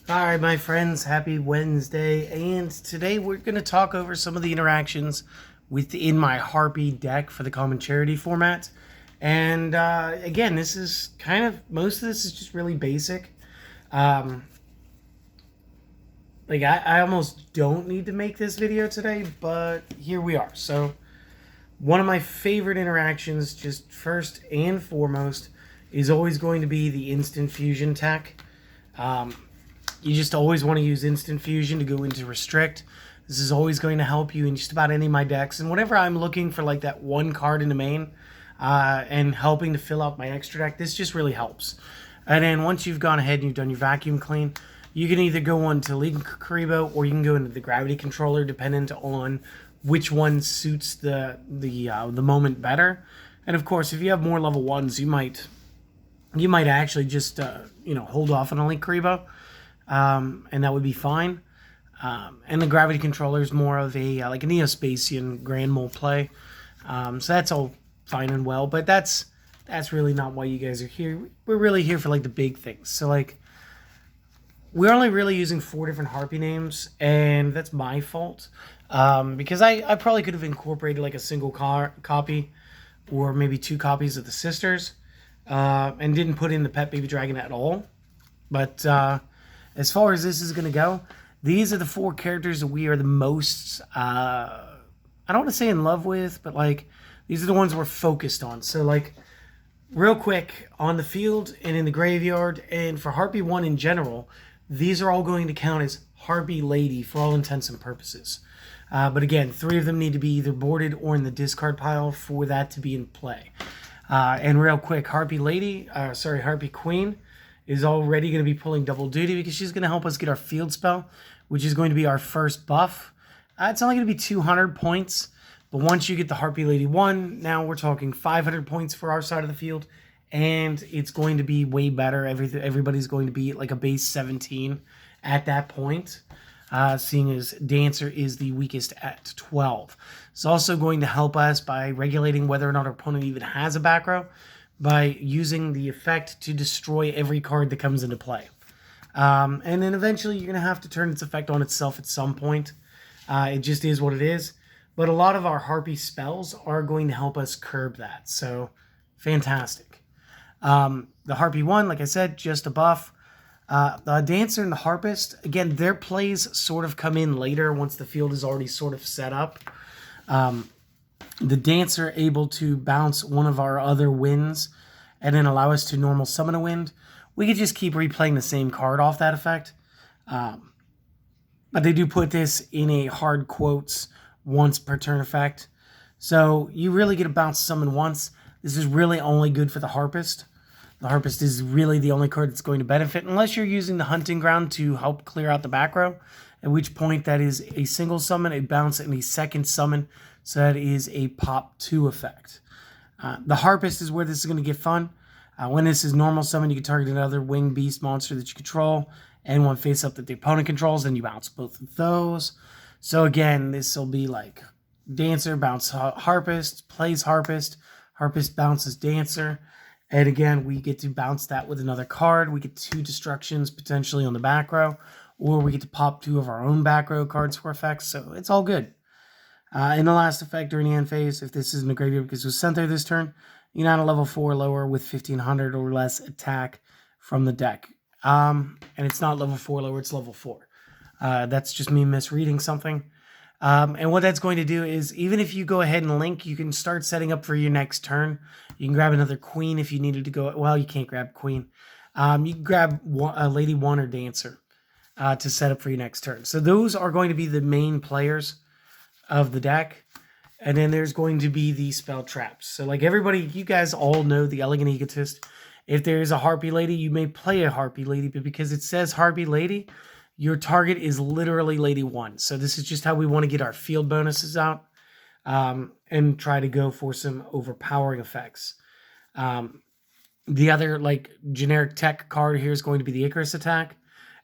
All right, my friends, happy Wednesday. And today we're going to talk over some of the interactions within my Harpie deck for the Common Charity format. And again, this is most of this is just really basic. Um, I almost don't need to make this video today, but here we are. So, one of my favorite interactions, just first and foremost, is always going to be the Instant Fusion tech. You just always want to use Instant Fusion to go into Restrict. This is always going to help you in just about any of my decks. And whenever I'm looking for like that one card in the main and helping to fill out my extra deck, this just really helps. And then once you've gone ahead and you've done your vacuum clean, you can either go on to League Karibo or you can go into the Gravity Controller, dependent on which one suits the moment better. And of course, if you have more level ones, you might actually just hold off on a League Karibo. And that would be fine. And the Gravity Controller is more of a like a Neospatian Grand Mole play. So that's all fine and well, but that's really not why you guys are here. We're really here for like the big things. So like we're only really using 4 different Harpie names, and that's my fault. Because I probably could have incorporated like a single copy or maybe 2 copies of the sisters, and didn't put in the Pet Baby Dragon at all. But as far as this is going to go, these are the 4 characters that we are the most, I don't want to say in love with, but like, these are the ones we're focused on. So like, real quick, on the field and in the graveyard, and for Harpie 1 in general, these are all going to count as Harpie Lady for all intents and purposes. But again, 3 of them need to be either boarded or in the discard pile for that to be in play. And real quick, Harpie Queen is already going to be pulling double duty because she's going to help us get our field spell, which is going to be our first buff. It's only going to be 200 points, but once you get the Harpie Lady 1, now we're talking 500 points for our side of the field, and it's going to be way better. Everybody's going to be like a base 17 at that point, seeing as Dancer is the weakest at 12. It's also going to help us by regulating whether or not our opponent even has a back row, by using the effect to destroy every card that comes into play. And then eventually you're going to have to turn its effect on itself at some point. It just is what it is. But a lot of our Harpie spells are going to help us curb that. So, fantastic. The Harpie 1, like I said, just a buff. The Dancer and the Harpist, again, their plays sort of come in later once the field is already sort of set up. The Dancer able to bounce one of our other winds and then allow us to normal summon a wind. We could just keep replaying the same card off that effect. But they do put this in a hard quotes once per turn effect. So you really get to bounce summon once. This is really only good for the Harpist. The Harpist is really the only card that's going to benefit unless you're using the Hunting Ground to help clear out the back row, at which point that is a single summon, a bounce, and a second summon. So that is a pop 2 effect. The Harpist is where this is going to get fun. When this is normal summon, you can target another winged beast monster that you control and one face up that the opponent controls, and you bounce both of those. So again, this will be like Dancer, bounce Harpist, plays Harpist, Harpist bounces Dancer. And again, we get to bounce that with another card. We get 2 destructions potentially on the back row, or we get to pop 2 of our own back row cards for effects. So it's all good. In the last effect during the end phase, if this isn't a graveyard because it was sent there this turn, you can add a level 4 lower with 1500 or less attack from the deck. And it's not level 4 lower, it's level 4. That's just me misreading something. And what that's going to do is, even if you go ahead and link, you can start setting up for your next turn. You can grab another Queen if you needed to go. Well, you can't grab Queen. You can grab a Lady 1 or Dancer to set up for your next turn. So those are going to be the main players of the deck. And then there's going to be the spell traps. So like everybody, you guys all know the Elegant Egotist. If there's a Harpie Lady, you may play a Harpie Lady, but because it says Harpie Lady, your target is literally Lady 1. So this is just how we want to get our field bonuses out, and try to go for some overpowering effects. The other like generic tech card here is going to be the Icarus attack.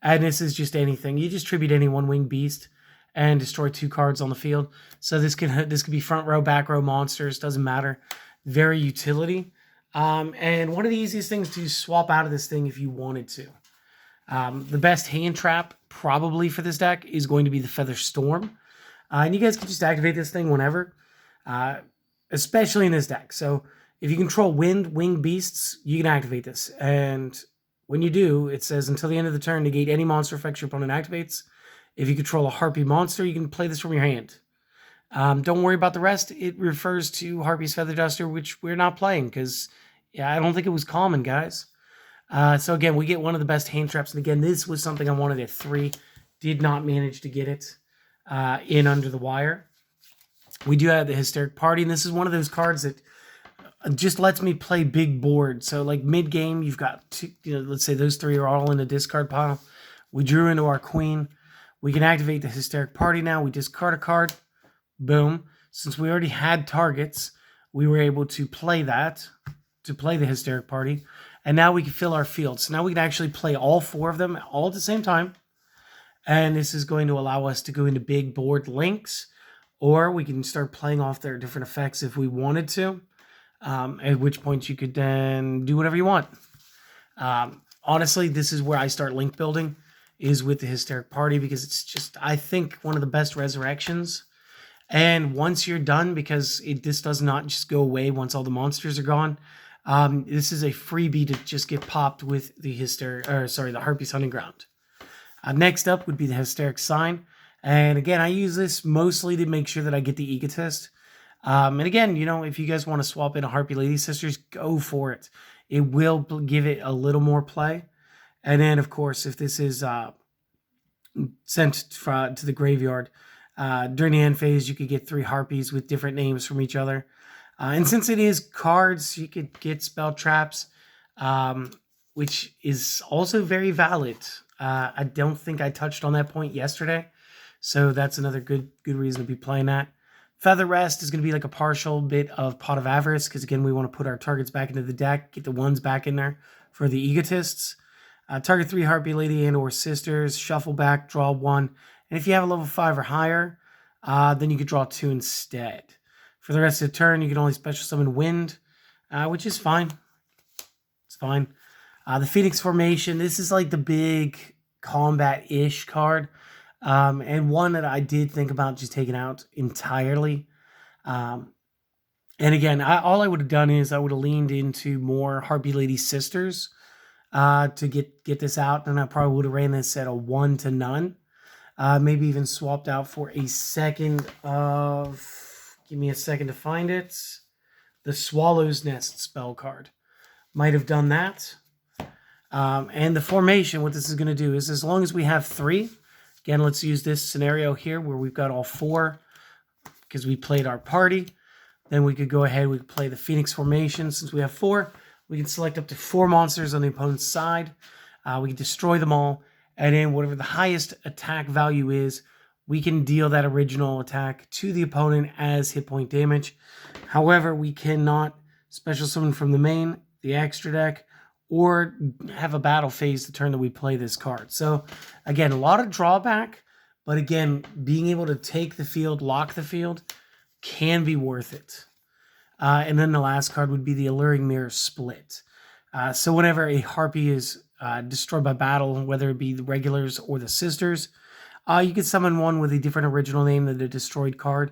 And this is just anything. You just tribute any one-winged beast and destroy 2 cards on the field. So this could be front row, back row monsters, doesn't matter. Very utility. And one of the easiest things to swap out of this thing if you wanted to. The best hand trap probably for this deck is going to be the Feather Storm. And you guys can just activate this thing whenever, especially in this deck. So if you control winged beasts, you can activate this. And when you do, it says until the end of the turn, negate any monster effects your opponent activates. If you control a Harpie monster, you can play this from your hand. Don't worry about the rest. It refers to Harpie's Feather Duster, which we're not playing because, yeah, I don't think it was common, guys. So again, we get one of the best hand traps. And again, this was something I wanted at 3. Did not manage to get it in under the wire. We do have the Hysteric Party, and this is one of those cards that just lets me play big board. So like mid-game, you've got 2, let's say those 3 are all in a discard pile. We drew into our queen. We can activate the Hysteric Party now. We discard a card. Boom. Since we already had targets, we were able to play that, to play the Hysteric Party. And now we can fill our field. So now we can actually play all 4 of them all at the same time. And this is going to allow us to go into big board links. Or we can start playing off their different effects if we wanted to. At which point you could then do whatever you want. Honestly, this is where I start link building, is with the Hysteric Party, because it's just, I think, one of the best resurrections. And once you're done, because this does not just go away once all the monsters are gone, this is a freebie to just get popped with the the Harpie's Hunting Ground. Next up would be the Hysteric Sign. And again, I use this mostly to make sure that I get the Egotist. And again, if you guys want to swap in a Harpie Lady Sisters, go for it. It will give it a little more play. And then, of course, if this is sent to the graveyard, during the end phase, you could get 3 Harpies with different names from each other. And since it is cards, you could get spell traps, which is also very valid. I don't think I touched on that point yesterday, so that's another good reason to be playing that. Feather Rest is going to be like a partial bit of Pot of Avarice, because again, we want to put our targets back into the deck, get the ones back in there for the Egotists. Target 3 Harpie Lady and or Sisters, shuffle back, draw 1. And if you have a level 5 or higher, then you could draw 2 instead. For the rest of the turn, you can only special summon Wind, which is fine. It's fine. The Phoenix Formation, this is like the big combat-ish card. And one that I did think about just taking out entirely. And again, all I would have done is I would have leaned into more Harpie Lady Sisters to get this out. And I probably would have ran this at a 1 to none. Maybe even swapped out for a second of... Give me a second to find it. The Swallow's Nest spell card. Might have done that. And the formation, what this is going to do is, as long as we have 3... Again, let's use this scenario here where we've got all 4 because we played our party. Then we could go ahead, we could play the Phoenix Formation. Since we have 4, we can select up to 4 monsters on the opponent's side. We can destroy them all. And then whatever the highest attack value is, we can deal that original attack to the opponent as hit point damage. However, we cannot special summon from the main, the extra deck, or have a battle phase the turn that we play this card. So, again, a lot of drawback, but again, being able to take the field, lock the field, can be worth it. And then the last card would be the Alluring Mirror Split. So whenever a Harpie is destroyed by battle, whether it be the regulars or the sisters, you can summon one with a different original name than the destroyed card.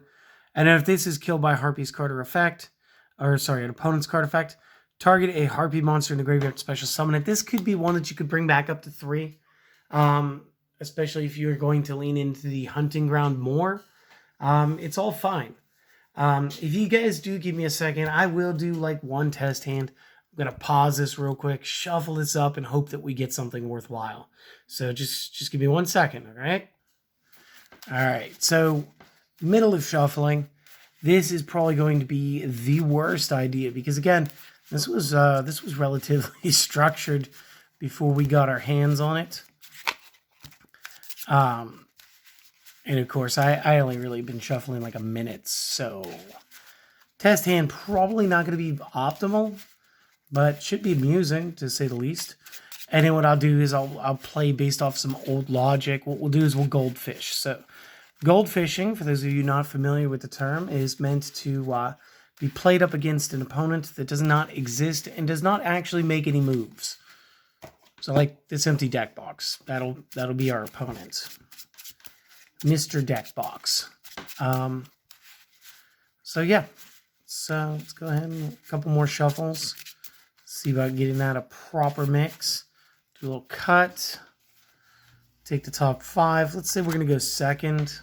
And if this is killed by Harpie's card or effect, an opponent's card effect, target a Harpie monster in the graveyard, special summon it. This could be one that you could bring back up to 3, especially if you're going to lean into the hunting ground more. It's all fine. If you guys do give me a second, I will do like one test hand. I'm going to pause this real quick, shuffle this up, and hope that we get something worthwhile. So just give me 1 second, all right? All right, so middle of shuffling. This is probably going to be the worst idea because, again, this was relatively structured before we got our hands on it. And of course, I only really been shuffling like a minute, so test hand probably not going to be optimal, but should be amusing to say the least. And then what I'll do is I'll play based off some old logic. What we'll do is we'll goldfish. So goldfishing, for those of you not familiar with the term, is meant to be played up against an opponent that does not exist and does not actually make any moves. So like this empty deck box, that'll be our opponent, Mr. Deck Box. So yeah, so let's go ahead and a couple more shuffles. See about getting that a proper mix. Do a little cut. Take the top 5. Let's say we're gonna go second.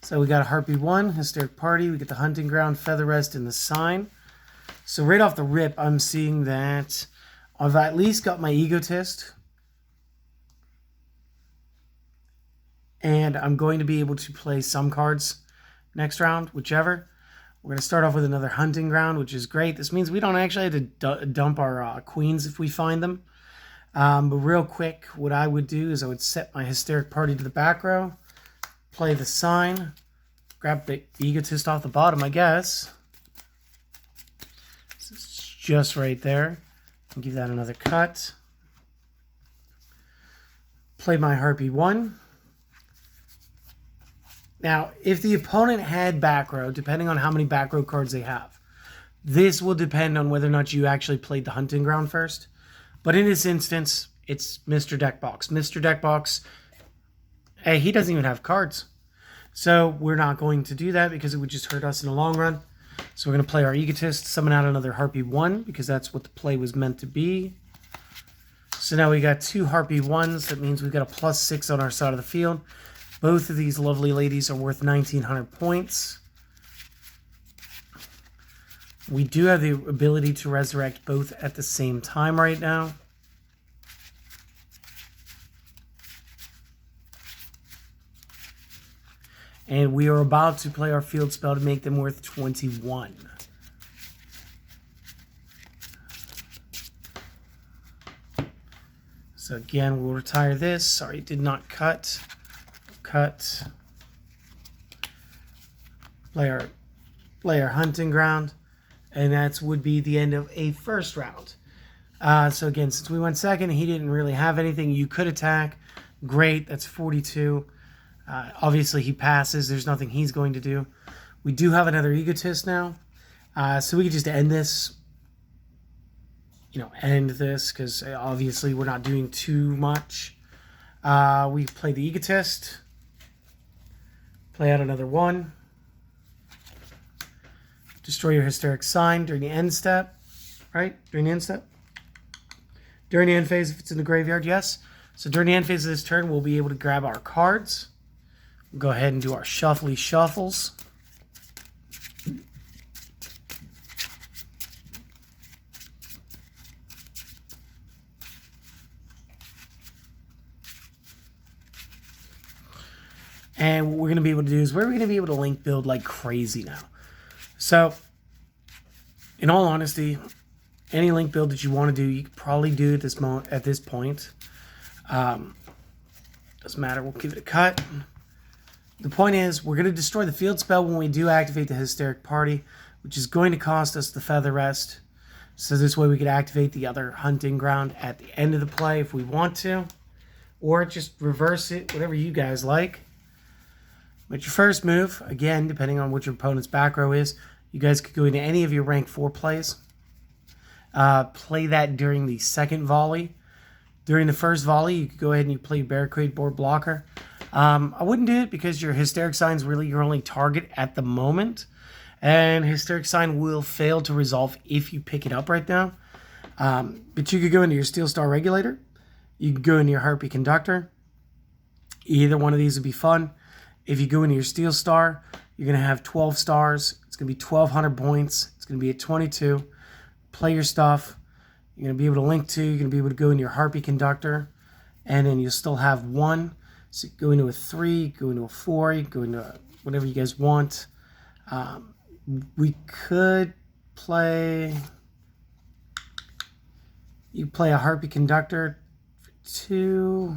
So we got a Harpie 1, Hysteric Party. We get the Hunting Ground, Feather Rest, and the Sign. So right off the rip, I'm seeing that I've at least got my Egotist. And I'm going to be able to play some cards next round, whichever. We're going to start off with another Hunting Ground, which is great. This means we don't actually have to dump our queens if we find them. But real quick, what I would do is I would set my Hysteric Party to the back row. Play the Sign. Grab the Egotist off the bottom, I guess. It's just right there. I'll give that another cut. Play my Harpie 1. Now, if the opponent had back row, depending on how many back row cards they have, this will depend on whether or not you actually played the Hunting Ground first. But in this instance, it's Mr. Deckbox. Mr. Deckbox, hey, he doesn't even have cards. So we're not going to do that because it would just hurt us in the long run. So we're going to play our Egotist, summon out another Harpie 1 because that's what the play was meant to be. So now we got 2 Harpie 1s. That means we've got a +6 on our side of the field. Both of these lovely ladies are worth 1,900 points. We do have the ability to resurrect both at the same time right now. And we are about to play our field spell to make them worth 21. So again, we'll retire this. Sorry, it did not cut. Cut. Play our Hunting Ground. And that would be the end of a first round. So again, since we went second, he didn't really have anything. You could attack. Great, that's 42. Obviously, he passes. There's nothing he's going to do. We do have another Egotist now. So we could just end this. End this, because obviously we're not doing too much. We play the Egotist. Play out another 1. Destroy your Hysteric Sign during the end step. Right? During the end step? During the end phase, if it's in the graveyard, yes. So during the end phase of this turn, we'll be able to grab our cards. We'll go ahead and do our shuffly shuffles. And what we're going to be able to do is we're going to be able to link build like crazy now. So, in all honesty, any link build that you want to do, you could probably do at this point. Doesn't matter. We'll give it a cut. The point is, we're going to destroy the field spell when we do activate the Hysteric Party, which is going to cost us the Feather Rest. So this way we could activate the other Hunting Ground at the end of the play if we want to. Or just reverse it, whatever you guys like. But your first move, again, depending on what your opponent's back row is, you guys could go into any of your rank 4 plays. Play that during the second volley. During the first volley, you could go ahead and you play Barricade Board Blocker. I wouldn't do it because your Hysteric Sign is really your only target at the moment. And Hysteric Sign will fail to resolve if you pick it up right now. But you could go into your Steel Star Regulator. You could go into your Harpie Conductor. Either one of these would be fun. If you go into your Steel Star, you're going to have 12 stars. It's going to be 1,200 points. It's going to be at 22. Play your stuff. You're going to be able to link to. You're going to be able to go into your Harpie Conductor. And then you'll still have 1. So go into a 3, go into a 4, go into whatever you guys want. We could play... You play a Harpie Conductor for 2.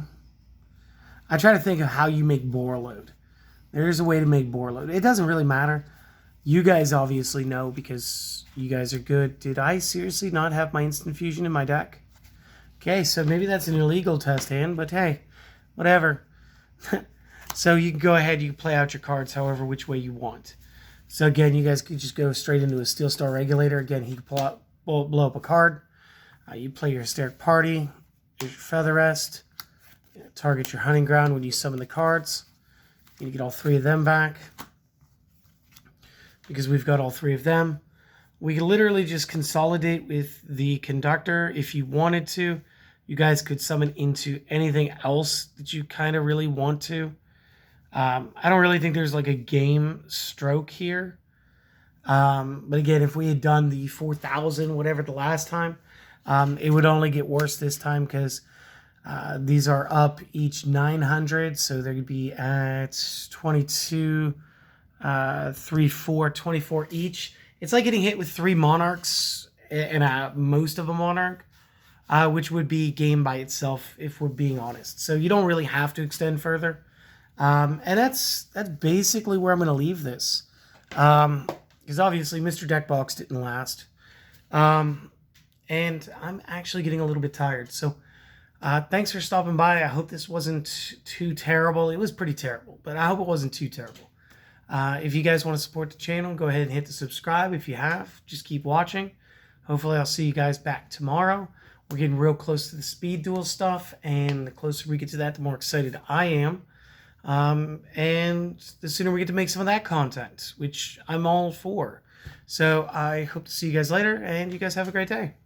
I try to think of how you make Bore Load. There's a way to make Bore Load. It doesn't really matter. You guys obviously know because you guys are good. Did I seriously not have my Instant Fusion in my deck? Okay, so maybe that's an illegal test hand, but hey, whatever. So you can go ahead, you can play out your cards however which way you want. So again, you guys could just go straight into a Steel Star Regulator. Again, he can blow up a card. You play your Hysteric Party, here's your Feather Rest, target your Hunting Ground when you summon the cards. You get all 3 of them back. Because we've got all 3 of them. We can literally just consolidate with the Conductor if you wanted to. You guys could summon into anything else that you kind of really want to. I don't really think there's like a game stroke here. But again, if we had done the 4,000, whatever the last time, it would only get worse this time because these are up each 900. So they'd be at 22, 3, 4, 24 each. It's like getting hit with 3 Monarchs and most of a Monarch. Which would be game by itself, if we're being honest. So you don't really have to extend further. And that's basically where I'm going to leave this. Because obviously Mr. Deckbox didn't last. And I'm actually getting a little bit tired. So thanks for stopping by. I hope this wasn't too terrible. It was pretty terrible, but I hope it wasn't too terrible. If you guys want to support the channel, go ahead and hit the subscribe if you have. Just keep watching. Hopefully I'll see you guys back tomorrow. We're getting real close to the speed duel stuff, and the closer we get to that, the more excited I am. And the sooner we get to make some of that content, which I'm all for. So I hope to see you guys later, and you guys have a great day.